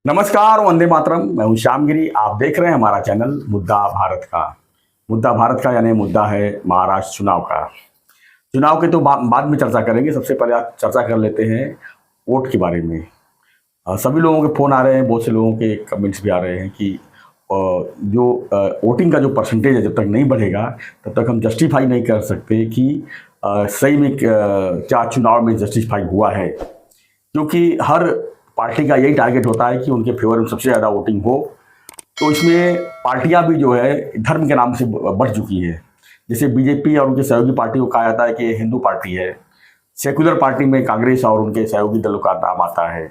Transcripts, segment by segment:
नमस्कार, वंदे मातरम। मैं हूं श्यामगिरी। आप देख रहे हैं हमारा चैनल मुद्दा भारत का। मुद्दा भारत का यानी मुद्दा है महाराष्ट्र चुनाव का। चुनाव के तो बाद में चर्चा करेंगे। सबसे पहले आप चर्चा कर लेते हैं वोट के बारे में। सभी लोगों के फ़ोन आ रहे हैं, बहुत से लोगों के कमेंट्स भी आ रहे हैं कि जो वोटिंग का जो परसेंटेज है, जब तक नहीं बढ़ेगा तब तक हम जस्टिफाई नहीं कर सकते कि सही में क्या चुनाव में जस्टिफाई हुआ है। क्योंकि हर पार्टी का यही टारगेट होता है कि उनके फेवर में सबसे ज़्यादा वोटिंग हो। तो इसमें पार्टियां भी जो है धर्म के नाम से बढ़ चुकी है। जैसे बीजेपी और उनके सहयोगी पार्टी को कहा जाता है कि हिंदू पार्टी है। सेकुलर पार्टी में कांग्रेस और उनके सहयोगी दलों का नाम आता है।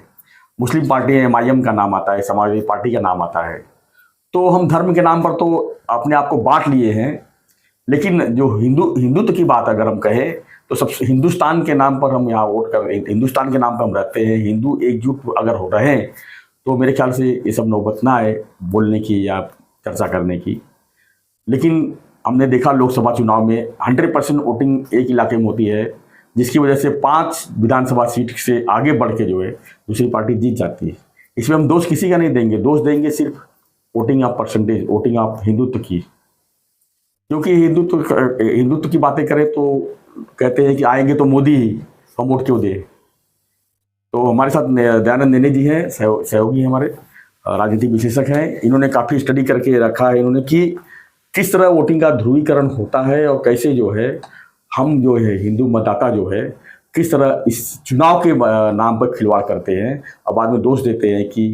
मुस्लिम पार्टी में एमआईएम का नाम आता है, समाजवादी पार्टी का नाम आता है। तो हम धर्म के नाम पर तो अपने आप को बांट लिए हैं, लेकिन जो हिंदुत्व की बात अगर हम कहें तो सब हिंदुस्तान के नाम पर हम यहाँ वोट कर, हिंदुस्तान के नाम पर हम रहते हैं। हिंदू एकजुट अगर हो रहे हैं तो मेरे ख्याल से ये सब नौबत ना आए बोलने की या चर्चा करने की। लेकिन हमने देखा लोकसभा चुनाव में 100% वोटिंग एक इलाके में होती है, जिसकी वजह से 5 विधानसभा सीट से आगे बढ़ के जो है दूसरी पार्टी जीत जाती है। इसमें हम दोष किसी का नहीं देंगे, दोष देंगे सिर्फ voting of percentage, voting of Hindutva की। क्योंकि हिंदुत्व की बातें करें तो कहते हैं कि आएंगे तो मोदी ही, हम वोट क्यों दें। तो हमारे साथ दयानंद नेने जी हैं, सहयोगी हमारे राजनीतिक विशेषज्ञ हैं। इन्होंने काफ़ी स्टडी करके रखा है इन्होंने कि किस तरह वोटिंग का ध्रुवीकरण होता है और कैसे जो है हम जो है हिंदू मतदाता जो है किस तरह इस चुनाव के नाम पर खिलवाड़ करते हैं और बाद में दोष देते हैं कि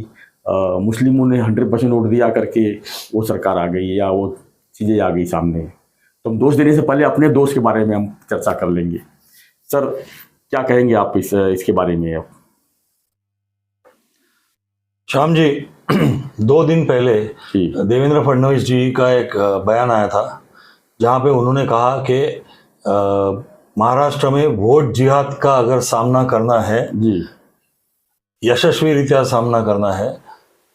मुस्लिमों ने 100% वोट दिया करके वो सरकार आ गई या वो चीज़ें आ गई सामने। तो हम दोष देने से पहले अपने दोष के बारे में हम चर्चा कर लेंगे। सर, क्या कहेंगे आप इसके बारे में? आप श्याम जी, 2 दिन पहले देवेंद्र फडणवीस जी का एक बयान आया था जहां पे उन्होंने कहा कि महाराष्ट्र में वोट जिहाद का अगर सामना करना है जी, यशस्वी रीत्या सामना करना है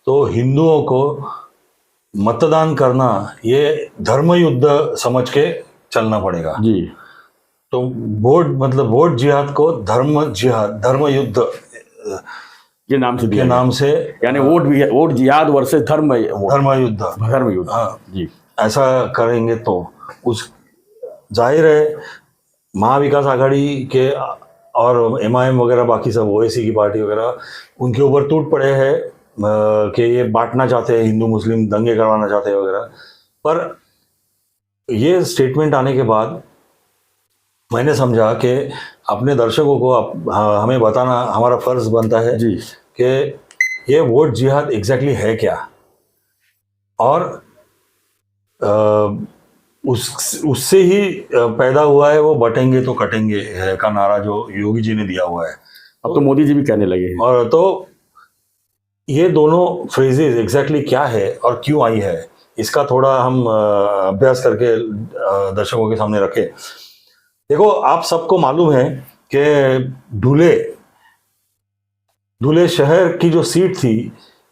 तो हिंदुओं को मतदान करना ये धर्म युद्ध समझ के चलना पड़ेगा जी। तो वोट जिहाद को धर्म युद्ध के नाम से यानी वोट जिहाद वर्सेस धर्म युद्ध हाँ जी, ऐसा करेंगे तो उस जाहिर है महाविकास आघाड़ी के और एमआईएम वगैरह बाकी सब ओवैसी की पार्टी वगैरह उनके ऊपर टूट पड़े हैं कि ये बांटना चाहते हैं, हिंदू मुस्लिम दंगे करवाना चाहते हैं वगैरह। पर ये स्टेटमेंट आने के बाद मैंने समझा कि अपने दर्शकों को हमें बताना हमारा फर्ज बनता है जी कि ये वोट जिहाद एग्जैक्टली है क्या, और उससे ही पैदा हुआ है वो बटेंगे तो कटेंगे का नारा जो योगी जी ने दिया हुआ है। अब तो मोदी जी भी कहने लगे हैं। और तो ये दोनों फ्रेजेस एग्जैक्टली क्या है और क्यों आई है, इसका थोड़ा हम अभ्यास करके दर्शकों के सामने रखें। देखो, आप सबको मालूम है कि धुले शहर की जो सीट थी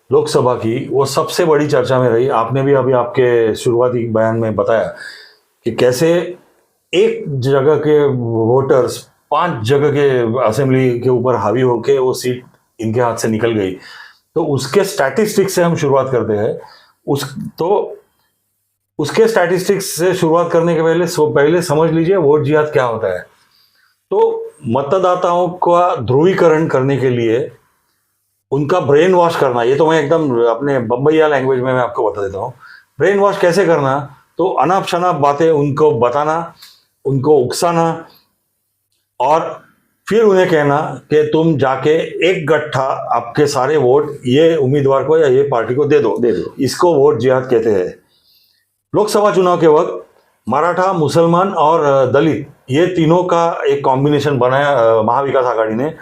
लोकसभा की वो सबसे बड़ी चर्चा में रही। आपने भी अभी आपके शुरुआती बयान में बताया कि कैसे एक जगह के वोटर्स 5 जगह के असेंबली के ऊपर हावी होके वो सीट इनके हाथ से निकल गई। तो उसके स्टैटिस्टिक्स से हम शुरुआत करते हैं। उसके स्टैटिस्टिक्स से शुरुआत करने के पहले समझ लीजिए वोट जिहाद क्या होता है। तो मतदाताओं का ध्रुवीकरण करने के लिए उनका ब्रेन वॉश करना, ये तो मैं एकदम अपने बम्बईया लैंग्वेज में मैं आपको बता देता हूँ। ब्रेन वॉश कैसे करना, तो अनाप शनाप बातें उनको बताना, उनको उकसाना और फिर उन्हें कहना कि तुम जाके एक गट्ठा आपके सारे वोट ये उम्मीदवार को या ये पार्टी को दे दो। इसको वोट जिहाद कहते हैं। लोकसभा चुनाव के वक्त मराठा, मुसलमान और दलित ये तीनों का एक कॉम्बिनेशन बनाया महाविकास आघाड़ी ने।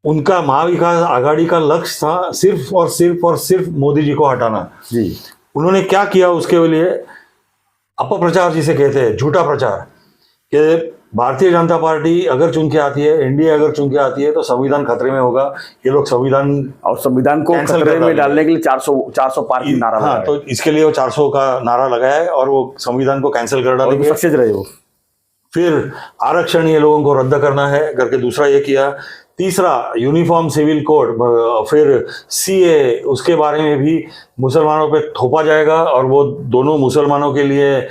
उनका महाविकास आघाड़ी का लक्ष्य था सिर्फ और सिर्फ मोदी जी को हटाना जी। उन्होंने क्या किया उसके लिए अपप्रचार जिसे कहते हैं, झूठा प्रचार, कि भारतीय जनता पार्टी अगर चुन के आती है, एनडीए अगर चुन के आती है तो संविधान खतरे में होगा। ये लोग संविधान को खतरे में डालने के लिए 400 पार की नारा लगाया। तो इसके लिए वो 400 का नारा लगाया है और वो संविधान को कैंसिल कर डालेंगे। सक्सेस रहे हो। फिर आरक्षण ये लोगों को रद्द करना है करके दूसरा ये किया। तीसरा यूनिफॉर्म सिविल कोड, फिर सीए, उसके बारे में भी मुसलमानों पे थोपा जाएगा और वो दोनों मुसलमानों के लिए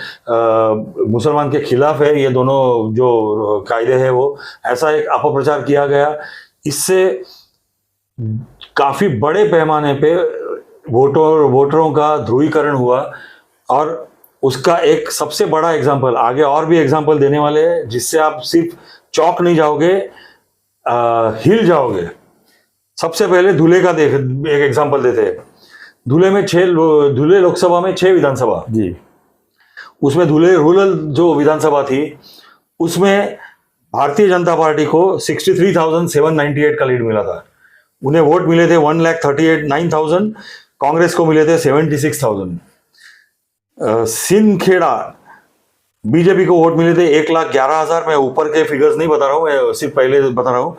मुसलमान के खिलाफ है, ये दोनों जो कायदे हैं वो, ऐसा एक अपप्रचार किया गया। इससे काफी बड़े पैमाने पे वोटरों का ध्रुवीकरण हुआ। और उसका एक सबसे बड़ा एग्जाम्पल, आगे और भी एग्जाम्पल देने वाले हैं जिससे आप सिर्फ चौंक नहीं जाओगे, हिल जाओगे। सबसे पहले धुले का एक एग्जांपल देते हैं। धुले लोकसभा में 6 विधानसभा जी, उसमें धुले रूरल जो विधानसभा थी उसमें भारतीय जनता पार्टी को 63,798 का लीड मिला था। उन्हें वोट मिले थे 1,38,9,000, कांग्रेस को मिले थे 76,000। सिंदखेड़ा बीजेपी को वोट मिले थे 1,11,000। मैं ऊपर के फिगर्स नहीं बता रहा हूँ, मैं सिर्फ पहले बता रहा हूँ।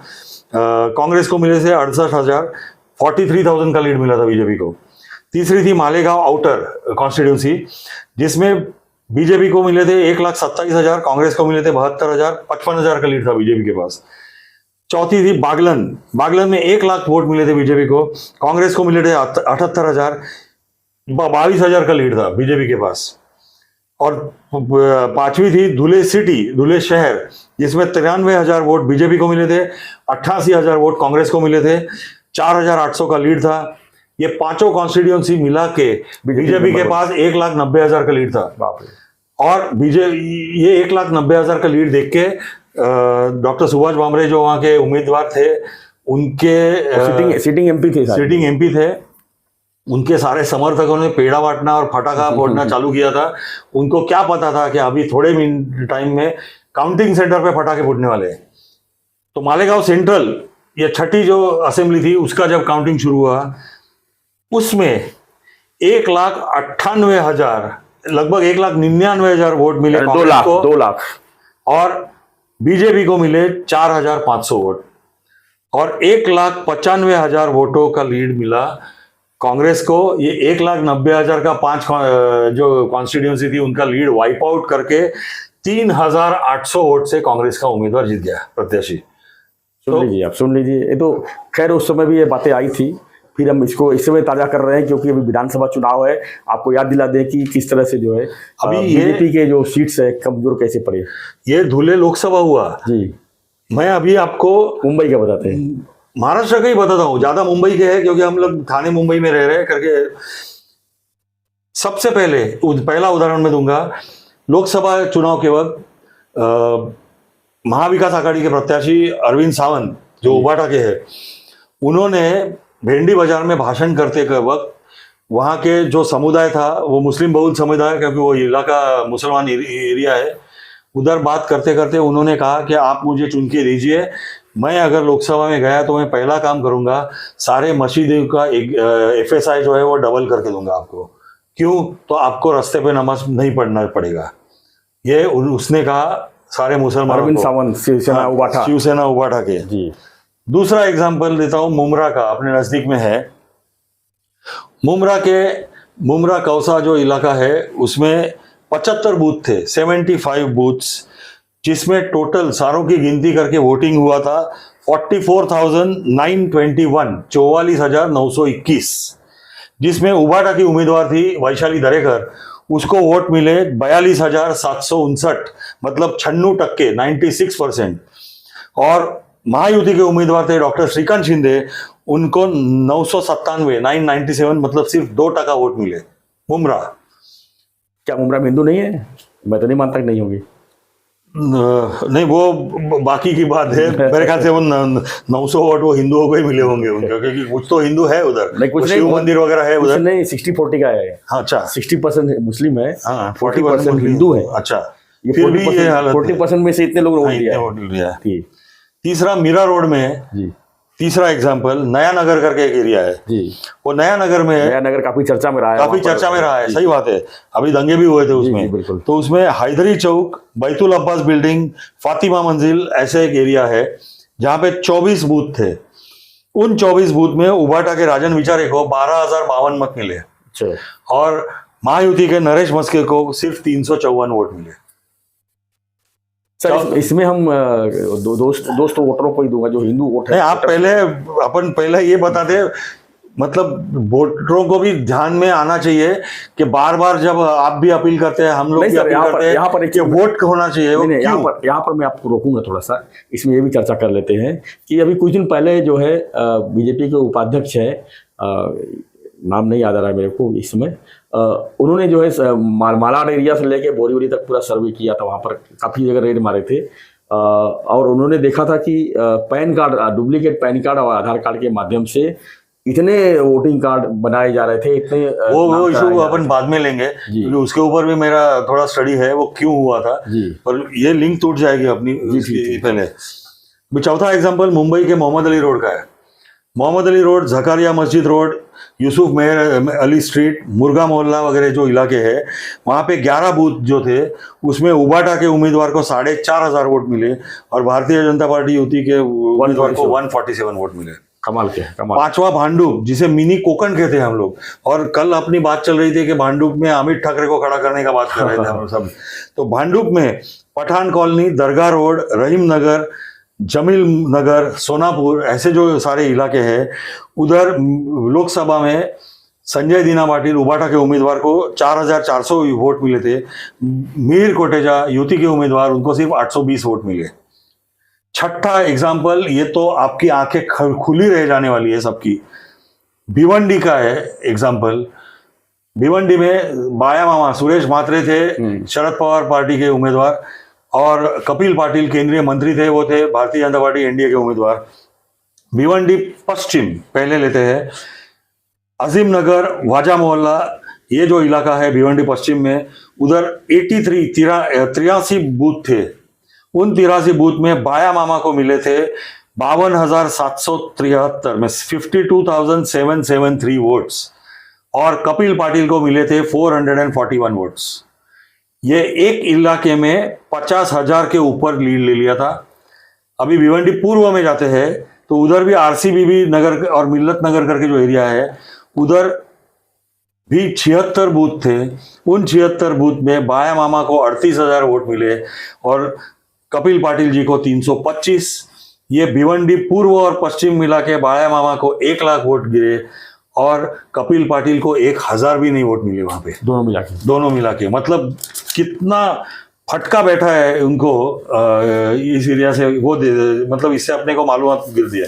कांग्रेस को मिले थे 68,000, 43,000 का लीड मिला था बीजेपी को। तीसरी थी मालेगांव आउटर कॉन्स्टिट्यूंसी, जिसमें बीजेपी को मिले थे 1,27,000, कांग्रेस को मिले थे 72,000, 55,000 का लीड था बीजेपी के पास। चौथी थी बागलन में 1 लाख वोट मिले थे बीजेपी को, कांग्रेस को मिले थे 78,000, 22,000 का लीड था बीजेपी के पास। और पांचवी थी धुले शहर, जिसमें 93,000 वोट बीजेपी को मिले थे, 88,000 वोट कांग्रेस को मिले थे, 4,800 का लीड था। ये पांचों कॉन्स्टिट्यूएंसी मिला के बीजेपी के पास 1,90,000 का लीड था। और ये 1,90,000 का लीड देख के डॉक्टर सुभाष भामरे जो वहां के उम्मीदवार थे, उनके सिटिंग एमपी थे, उनके सारे समर्थकों ने पेड़ा बांटना और फटाखा फोड़ना चालू किया था। उनको क्या पता था कि अभी थोड़े टाइम में काउंटिंग सेंटर पे फटाखे फूटने वाले हैं। तो मालेगांव सेंट्रल, ये छठी जो असेंबली थी, उसका जब काउंटिंग शुरू हुआ, उसमें 1,98,000, लगभग 1,99,000 वोट मिले, 2 लाख, और बीजेपी को मिले 4,500 वोट, और 1,95,000 वोटों का लीड मिला कांग्रेस को। ये 1,90,000 का 5 जो कॉन्स्टिट्यूंसी थी उनका लीड वाइप आउट करके 3,800 वोट से कांग्रेस का उम्मीदवार जीत गया, प्रत्याशी। सुन लीजिए। ये तो खैर उस समय भी ये बातें आई थी, फिर हम इसको इस समय ताजा कर रहे हैं क्योंकि अभी विधानसभा चुनाव है। आपको याद दिला दें कि किस तरह से जो है अभी बीजेपी के जो सीट्स है कमजोर कैसे पड़े। ये धुले लोकसभा हुआ जी। मैं अभी आपको मुंबई का बताते हैं, महाराष्ट्र का ही बताता हूँ, ज्यादा मुंबई के है क्योंकि हम लोग थाने मुंबई में रह रहे हैं करके। सबसे पहले पहला उदाहरण मैं दूंगा, लोकसभा चुनाव के वक्त महाविकास आघाड़ी के प्रत्याशी अरविंद सावंत जो उबाटा के हैं, उन्होंने भेंडी बाजार में भाषण करते वक्त वहाँ के जो समुदाय था वो मुस्लिम बहुल समुदाय, क्योंकि वो इलाका मुसलमान एरिया है, उधर बात करते करते उन्होंने कहा कि आप मुझे चुन के दीजिए, मैं अगर लोकसभा में गया तो मैं पहला काम करूंगा सारे मस्जिदों का FSI जो है वो डबल करके दूंगा आपको। क्यों? तो आपको रास्ते पे नमाज नहीं पढ़ना पड़ेगा। ये उसने कहा सारे मुसलमानों अरविंद सावंत, शिवसेना उबाटा के जी। दूसरा एग्जाम्पल देता हूं, मुमरा का, अपने नजदीक में है। मुमरा कौसा जो इलाका है उसमें 75 बूथ थे, 75 बूथ्स, जिसमें टोटल सारों की गिनती करके वोटिंग हुआ था 44,921, 44,921, जिसमें उबाटा की उम्मीदवार थी वैशाली दरेकर, उसको वोट मिले 42,759, मतलब 96%, 96%। और महायुति के उम्मीदवार थे डॉक्टर श्रीकांत शिंदे, उनको 997, मतलब सिर्फ 2% वोट मिले। मुमरा, क्या मुमरा में हिंदू नहीं है? मैं तो नहीं मानता कि नहीं होगी। नहीं, वो बाकी की बात है। मेरे ख्याल से वो 900 वोट वो हिंदुओं को ही मिले होंगे उनके, क्योंकि कुछ तो हिंदू है उधर, कुछ शिव मंदिर वगैरह है उधर। नहीं, 60-40 का है। हाँ, अच्छा, 60% मुस्लिम है, 40% हिंदू है। अच्छा, फिर भी 40% में से इतने लोग वोट दिया है। तीसरा मीरा रोड में जी, तीसरा एग्जाम्पल नया नगर करके एक एरिया है जी। वो नया नगर काफी चर्चा में रहा है, सही बात है। अभी दंगे भी हुए थे उसमें, बिल्कुल। तो उसमें हैदरी चौक, बैतुल अब्बास बिल्डिंग, फातिमा मंजिल, ऐसे एक एरिया है जहाँ पे 24 बूथ थे। उन 24 बूथ में उबाटा के राजन विचारे को 12,052 मत मिले और महायुति के नरेश मस्के को सिर्फ 354 वोट मिले। सर इसमें हम दोस्त वोटरों को ही दूंगा जो हिंदू वोट नहीं, है। आप पहले ये बता दे, मतलब वोटरों को भी ध्यान में आना चाहिए कि बार बार जब आप भी अपील करते हैं, हम लोग नहीं भी सर, अपील यहाँ पर- करते यहाँ पर हैं एक कि वोट होना चाहिए। वो नहीं, क्यों? यहाँ पर मैं आपको रोकूंगा थोड़ा सा, इसमें ये भी चर्चा कर लेते हैं कि अभी कुछ दिन पहले जो है बीजेपी के उपाध्यक्ष है, नाम नहीं याद आ रहा है मेरे को इस समय, उन्होंने जो है मालाड एरिया से लेके बोरीवली तक पूरा सर्वे किया था, वहाँ पर काफ़ी जगह रेड मारे थे, और उन्होंने देखा था कि pan card, duplicate pan card और आधार कार्ड के माध्यम से इतने वोटिंग कार्ड बनाए जा रहे थे, इतने वो इशू अपन बाद में लेंगे, क्योंकि उसके ऊपर भी मेरा थोड़ा स्टडी है, वो क्यों हुआ था जी, पर ये लिंक टूट जाएगी अपनी पहले। चौथा एग्जांपल मुंबई के मोहम्मद अली रोड का है। मोहम्मद अली रोड, जकारिया मस्जिद रोड, यूसुफ मेहर अली स्ट्रीट, मुर्गा मोहल्ला वगैरह जो इलाके हैं, वहाँ पे 11 बूथ जो थे, उसमें उबाटा के उम्मीदवार को 4,500 वोट मिले और भारतीय जनता पार्टी यूटी के उम्मीदवार को 147 वोट मिले। कमाल के कमाल। पांचवा भांडुप, जिसे मिनी कोकण कहते हैं हम लोग, और कल अपनी बात चल रही थी कि भांडुप में अमित ठाकरे को खड़ा करने का बात कर रहे थे हम सब। तो भांडुप में पठान कॉलोनी, दरगाह रोड, रहीम नगर, जमील नगर, सोनापुर, ऐसे जो सारे इलाके हैं, उधर लोकसभा में संजय दीना पाटिल उबाटा के उम्मीदवार को 4,400 वोट मिले थे। मीर कोटेचा यूटी के उम्मीदवार, उनको सिर्फ 820 वोट मिले। छठा एग्जाम्पल, ये तो आपकी आंखें खुली रह जाने वाली है सबकी, भिवंडी का है एग्जाम्पल। भिवंडी में बाया मामा सुरेश म्हात्रे थे, शरद पवार पार्टी के उम्मीदवार, और कपिल पाटिल केंद्रीय मंत्री थे, वो थे भारतीय जनता पार्टी एनडीए के उम्मीदवार। भिवंडी पश्चिम पहले लेते हैं, अजीम नगर, वाजा मोहल्ला, ये जो इलाका है भिवंडी पश्चिम में, उधर 83 बूथ थे। उन 83 बूथ में बाया मामा को मिले थे 52,773 में 52,773 वोट्स, और कपिल पाटिल को मिले थे 441 वोट्स। ये एक इलाके में 50,000 के ऊपर लीड ले लिया था। अभी भिवंडी पूर्व में जाते हैं तो उधर भी आरसीबीबी नगर और मिल्लत नगर करके जो एरिया है, उधर भी 76 बूथ थे। उन 76 बूथ में बाया मामा को 38,000 वोट मिले और कपिल पाटिल जी को 325। ये भिवंडी पूर्व और पश्चिम मिला के बाया मामा को 1 लाख वोट गिरे और कपिल पाटिल को 1,000 भी नहीं वोट मिले वहां पे, दोनों मिला के। मतलब कितना फटका बैठा है उनको इस एरिया से, वो मतलब इससे अपने को मालूमात गिरती है।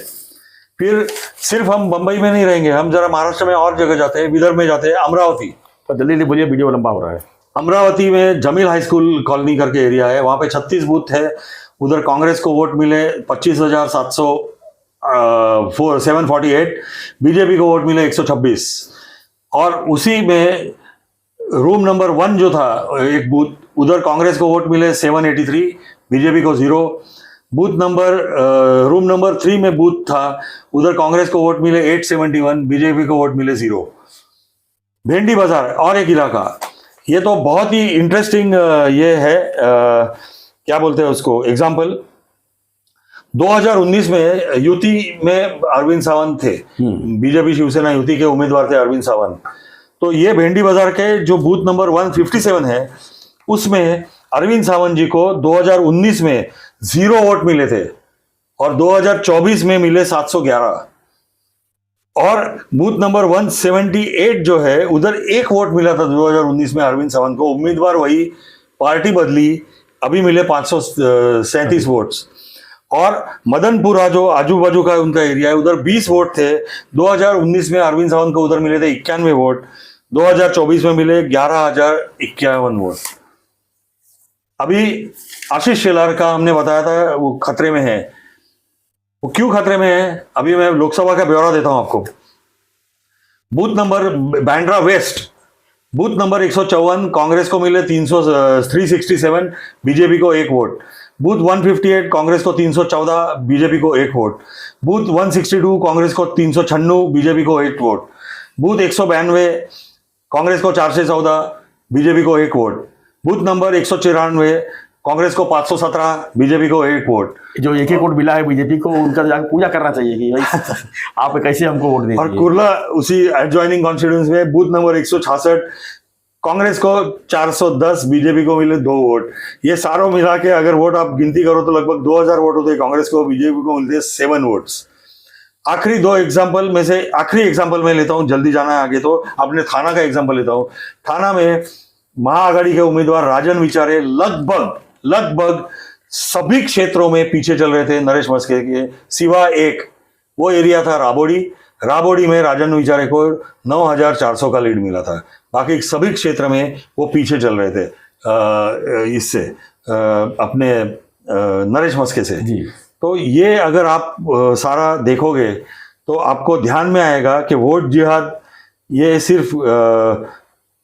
फिर सिर्फ हम बंबई में नहीं रहेंगे, हम जरा महाराष्ट्र में और जगह जाते हैं, विदर्भ में जाते हैं, अमरावती। तो जल्दी बोलिए, वीडियो लंबा हो रहा है। अमरावती में जमील हाई स्कूल कॉलोनी करके एरिया है, वहां पे 36 बूथ है। उधर कांग्रेस को वोट मिले 25,748, बीजेपी को वोट मिले 126। और उसी में रूम नंबर 1 जो था एक बूथ, उधर कांग्रेस को वोट मिले 783, बीजेपी को 0। रूम नंबर 3 में बूथ था, उधर कांग्रेस को वोट मिले 871, बीजेपी को वोट मिले 0। भेंडी बाजार और एक इलाका, ये तो बहुत ही इंटरेस्टिंग ये है, क्या बोलते हैं उसको, एग्जाम्पल। 2019 में यूटी में अरविंद सावंत थे, बीजेपी शिवसेना यूटी के उम्मीदवार थे अरविंद सावंत। तो ये भेंडी बाजार के जो बूथ नंबर 157 है, उसमें अरविंद सावंत जी को 2019 में 0 वोट मिले थे और 2024 में मिले 711। और बूथ नंबर 178 जो है, उधर 1 वोट मिला था 2019 में अरविंद सावंत को, उम्मीदवार वही, पार्टी बदली, अभी मिले 537 वोट्स। और मदनपुरा जो आजू बाजू का उनका एरिया है, उधर 20 वोट थे 2019 में अरविंद सावंत को, उधर मिले थे 91 वोट, 2024 में मिले 11,051 वोट। अभी आशीष शेलार का हमने बताया था वो खतरे में है, वो क्यों खतरे में है, अभी मैं लोकसभा का ब्यौरा देता हूं आपको। Booth number Bandra west, booth number 154, Congress को मिले 367, बीजेपी को 1 वोट। बूथ 158, कांग्रेस को 314, बीजेपी को 1 वोट। बूथ 162, कांग्रेस को 396, बीजेपी को 1 वोट। बूथ 192, कांग्रेस को 414, बीजेपी को 1 वोट। बूथ नंबर 194, कांग्रेस को 517, बीजेपी को 1 वोट। जो एक वोट मिला है बीजेपी को, उनका जाकर पूजा करना चाहिए कि भाई आप कैसे हमको वोट देंगे। और कुर्ला उसी एडजॉइनिंग कॉन्स्टिट्यूएंसी में बूथ नंबर 166, कांग्रेस को 410, बीजेपी को मिले 2 वोट। ये सारों मिला के अगर वोट आप गिनती करो तो लगभग 2000 वोट होते हैं कांग्रेस को, बीजेपी को मिलते हैं 7 वोट्स। आखिरी 2 एग्जाम्पल में से आखिरी एग्जाम्पल मैं लेता हूं, जल्दी जाना है आगे, तो अपने थाना का एग्जाम्पल लेता हूं। थाना में महाआघाड़ी के उम्मीदवार राजन विचारे लगभग सभी क्षेत्रों में पीछे चल रहे थे नरेश मस्के के, सिवा एक, वो एरिया था राबोड़ी में राजन विचारे को 9400 का लीड मिला था। बाकी सभी क्षेत्र में वो पीछे चल रहे थे इससे अपने नरेश मस्के से जी। तो ये अगर आप सारा देखोगे तो आपको ध्यान में आएगा कि वोट जिहाद ये सिर्फ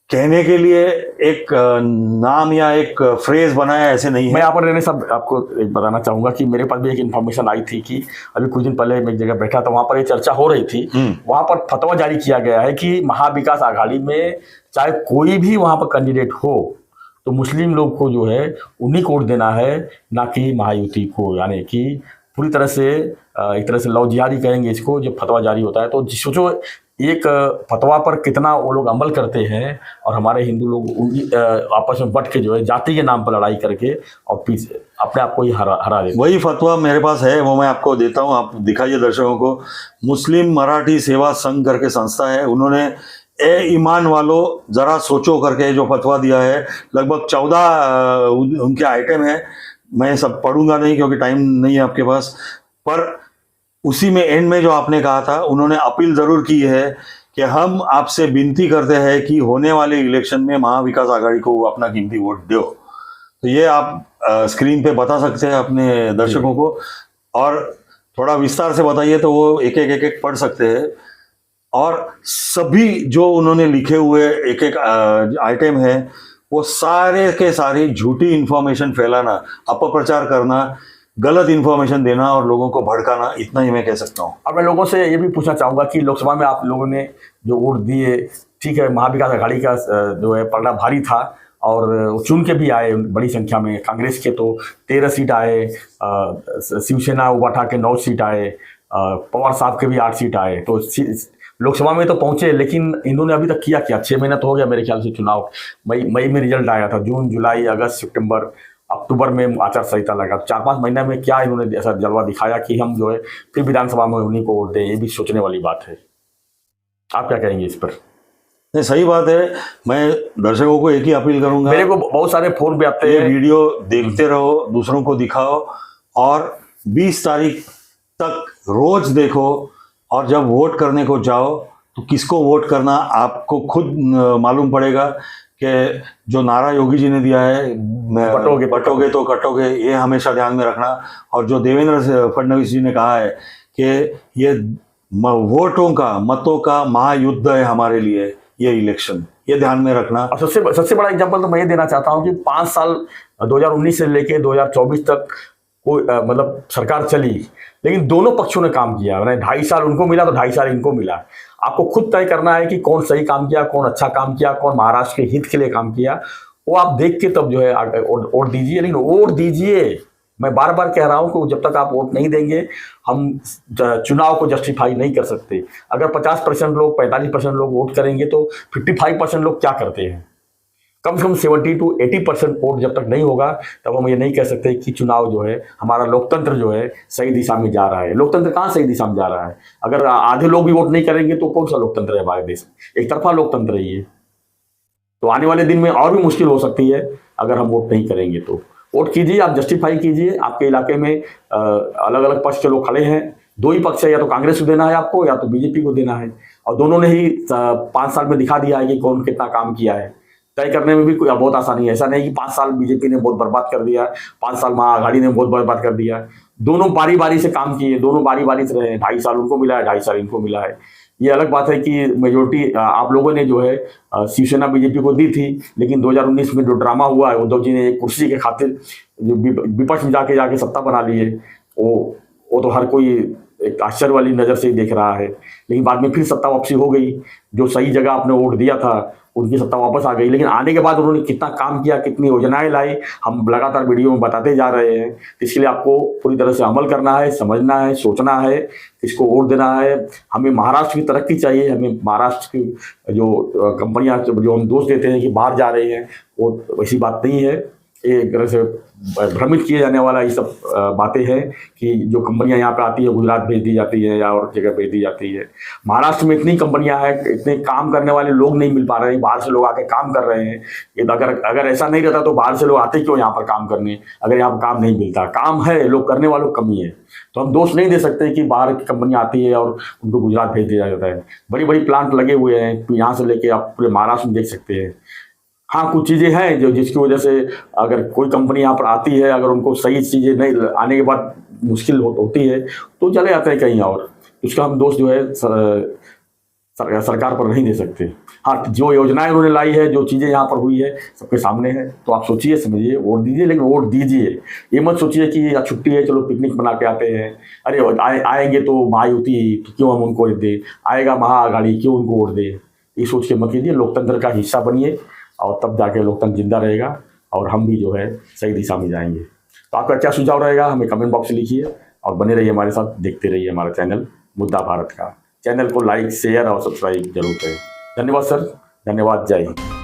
कहने के लिए एक नाम या एक फ्रेज बनाया ऐसे नहीं है। मैं यहाँ पर रहने सब आपको एक बताना चाहूंगा कि मेरे पास भी एक इन्फॉर्मेशन आई थी कि अभी कुछ दिन पहले मैं एक जगह बैठा था, वहाँ पर ये चर्चा हो रही थी। वहाँ पर फतवा जारी किया गया है कि महाविकास आघाड़ी में चाहे कोई भी वहाँ पर कैंडिडेट हो तो मुस्लिम लोग को जो है उन्हीं को वोट देना है, ना कि महायुति को। यानी कि पूरी तरह से एक तरह से लव जिहादी कहेंगे इसको, जब फतवा जारी होता है। तो सोचो एक फतवा पर कितना वो लोग अमल करते हैं, और हमारे हिंदू लोग आपस में बट के जो है जाति के नाम पर लड़ाई करके और पीछे अपने आप को ही हरा देते। वही फतवा मेरे पास है, वो मैं आपको देता हूँ, आप दिखाइए दर्शकों को। मुस्लिम मराठी सेवा संघ करके संस्था है, उन्होंने ए ईमान वालों जरा सोचो करके जो फतवा दिया है, लगभग 14 उनके आइटम है। मैं सब पढ़ूंगा नहीं क्योंकि टाइम नहीं है आपके पास, पर उसी में एंड में जो आपने कहा था, उन्होंने अपील जरूर की है कि हम आपसे विनती करते हैं कि होने वाले इलेक्शन में महाविकास आघाड़ी को अपना कीमती वोट दो। तो ये आप स्क्रीन पे बता सकते हैं अपने दर्शकों को, और थोड़ा विस्तार से बताइए तो वो एक एक पढ़ सकते हैं। और सभी जो उन्होंने लिखे हुए एक एक आइटम है, वो सारे के सारे झूठी इंफॉर्मेशन फैलाना, अपप्रचार करना, गलत इंफॉर्मेशन देना और लोगों को भड़काना, इतना ही मैं कह सकता हूँ। अब मैं लोगों से ये भी पूछना चाहूँगा कि लोकसभा में आप लोगों ने जो वोट दिए, ठीक है, महाविकास आघाड़ी का जो है पलड़ा भारी था और चुन के भी आए बड़ी संख्या में। कांग्रेस के तो 13 सीट आए, शिवसेना उठा के 9 सीट आए, पवार साहब के भी 8 सीट आए। तो लोकसभा में तो पहुंचे, लेकिन इन्होंने अभी तक किया क्या? 6 महीना तो हो गया मेरे ख्याल से चुनाव। मई में रिजल्ट आया था, जून जुलाई अगस्त सितंबर अक्टूबर में आचार संहिता लगा। 4-5 महीने में क्या इन्होंने ऐसा जलवा दिखाया कि हम जो है फिर विधानसभा में उन्हीं को वोट दें? ये भी सोचने वाली बात है। आप क्या कहेंगे इस पर? नहीं, सही बात है। मैं दर्शकों को एक ही अपील करूंगा, मेरे को बहुत सारे फोन पे आते हैं, ये वीडियो देखते रहो, दूसरों को दिखाओ, और 20 तारीख तक रोज देखो, और जब वोट करने को जाओ तो किसको वोट करना आपको खुद मालूम पड़ेगा। कि जो नारा योगी जी ने दिया है, बटोगे तो कटोगे, ये हमेशा ध्यान में रखना। और जो देवेंद्र फडणवीस जी ने कहा है कि ये वोटों का, मतों का महायुद्ध है हमारे लिए ये इलेक्शन, ये ध्यान में रखना। और सबसे बड़ा एग्जांपल तो मैं ये देना चाहता हूँ कि 5 साल 2019 से लेके 2024 तक कोई मतलब सरकार चली, लेकिन दोनों पक्षों ने काम किया। मैंने 2.5 साल उनको मिला तो 2.5 साल इनको मिला। आपको खुद तय करना है कि कौन सही काम किया, कौन अच्छा काम किया, कौन महाराष्ट्र के हित के लिए काम किया, वो आप देख के तब जो है वोट दीजिए। लेकिन वोट दीजिए, मैं बार बार कह रहा हूं कि जब तक आप वोट नहीं देंगे हम चुनाव को जस्टिफाई नहीं कर सकते। अगर 50% लोग, 45% लोग वोट करेंगे तो 55% लोग क्या करते हैं? कम से कम 70 to 80% वोट जब तक नहीं होगा तब हम ये नहीं कह सकते कि चुनाव जो है, हमारा लोकतंत्र जो है सही दिशा में जा रहा है। लोकतंत्र कहाँ सही दिशा में जा रहा है? अगर आधे लोग भी वोट नहीं करेंगे तो कौन सा लोकतंत्र है हमारे देश में? एक तरफा लोकतंत्र है ये। तो आने वाले दिन में और भी मुश्किल हो सकती है अगर हम वोट नहीं करेंगे। तो वोट कीजिए, आप जस्टिफाई कीजिए। आपके इलाके में अलग अलग पक्ष के लोग खड़े हैं, 2 ही पक्ष है, या तो कांग्रेस को देना है आपको या तो बीजेपी को देना है, और दोनों ने ही 5 साल में दिखा दिया है कि कौन कितना काम किया है। तय करने में भी बहुत आसानी है। ऐसा नहीं कि 5 साल बीजेपी ने बहुत बर्बाद कर दिया, 5 साल महाआघाड़ी ने बहुत बर्बाद कर दिया। दोनों बारी बारी से काम किए, दोनों बारी बारी से रहे। 2.5 साल उनको मिला है, 2.5 साल इनको मिला है। ये अलग बात है कि मेजोरिटी आप लोगों ने जो है शिवसेना बीजेपी को दी थी, लेकिन 2019 में जो ड्रामा हुआ है, उद्धव जी ने एक कुर्सी के खातिर जो विपक्ष में जाके सत्ता बना ली है, वो तो हर कोई एक आश्चर्य वाली नज़र से ही देख रहा है। लेकिन बाद में फिर सत्ता वापसी हो गई। जो सही जगह आपने वोट दिया था उनकी सत्ता वापस आ गई, लेकिन आने के बाद उन्होंने कितना काम किया, कितनी योजनाएं लाई, हम लगातार वीडियो में बताते जा रहे हैं। इसके लिए आपको पूरी तरह से अमल करना है, समझना है, सोचना है, किसको वोट देना है। हमें महाराष्ट्र की तरक्की चाहिए, हमें महाराष्ट्र की जो कंपनियां जो हम दोष देते हैं कि बाहर जा रही हैं, वो वैसी बात नहीं है। एक तरह से भ्रमित किए जाने वाला ये सब बातें हैं कि जो कंपनियां यहाँ पे आती है गुजरात भेज दी जाती है या और जगह भेज दी जाती है। महाराष्ट्र में इतनी कंपनियां हैं, इतने काम करने वाले लोग नहीं मिल पा रहे हैं, बाहर से लोग आके काम कर रहे हैं। ये अगर ऐसा नहीं रहता तो बाहर से लोग आते क्यों यहाँ पर काम करने, अगर यहाँ पर काम नहीं मिलता। काम है, लोग करने वालों की कमी है, तो हम दोष नहीं दे सकते कि बाहर की कंपनियां आती है और उनको गुजरात भेज दिया जाता है। बड़ी बड़ी प्लांट लगे हुए हैं, यहाँ से लेके आप पूरे महाराष्ट्र में देख सकते हैं। हाँ, कुछ चीज़ें हैं जो जिसकी वजह से अगर कोई कंपनी यहाँ पर आती है, अगर उनको सही चीज़ें नहीं आने के बाद मुश्किल होती है तो चले जाते हैं कहीं और। उसका हम दोष जो है सरकार पर नहीं दे सकते। हाँ, जो योजनाएं उन्होंने लाई है, जो चीज़ें यहाँ पर हुई है सबके सामने है, तो आप सोचिए समझिए, वोट दीजिए, लेकिन वोट दीजिए। ये मत सोचिए कि छुट्टी है चलो पिकनिक मना के आते हैं, अरे आएंगे तो महायुति तो क्यों हम उनको वोट दें, आएगा महाअघाड़ी क्यों उनको वोट दें। ये सोच के मत कीजिए, लोकतंत्र का हिस्सा बनिए और तब जाके लोकतंत्र जिंदा रहेगा और हम भी जो है सही दिशा में जाएंगे। तो आपका क्या सुझाव रहेगा हमें कमेंट बॉक्स में लिखिए और बने रहिए हमारे साथ, देखते रहिए हमारा चैनल मुद्दा भारत का। चैनल को लाइक, शेयर और सब्सक्राइब जरूर करें। धन्यवाद सर, धन्यवाद, जय हिंद।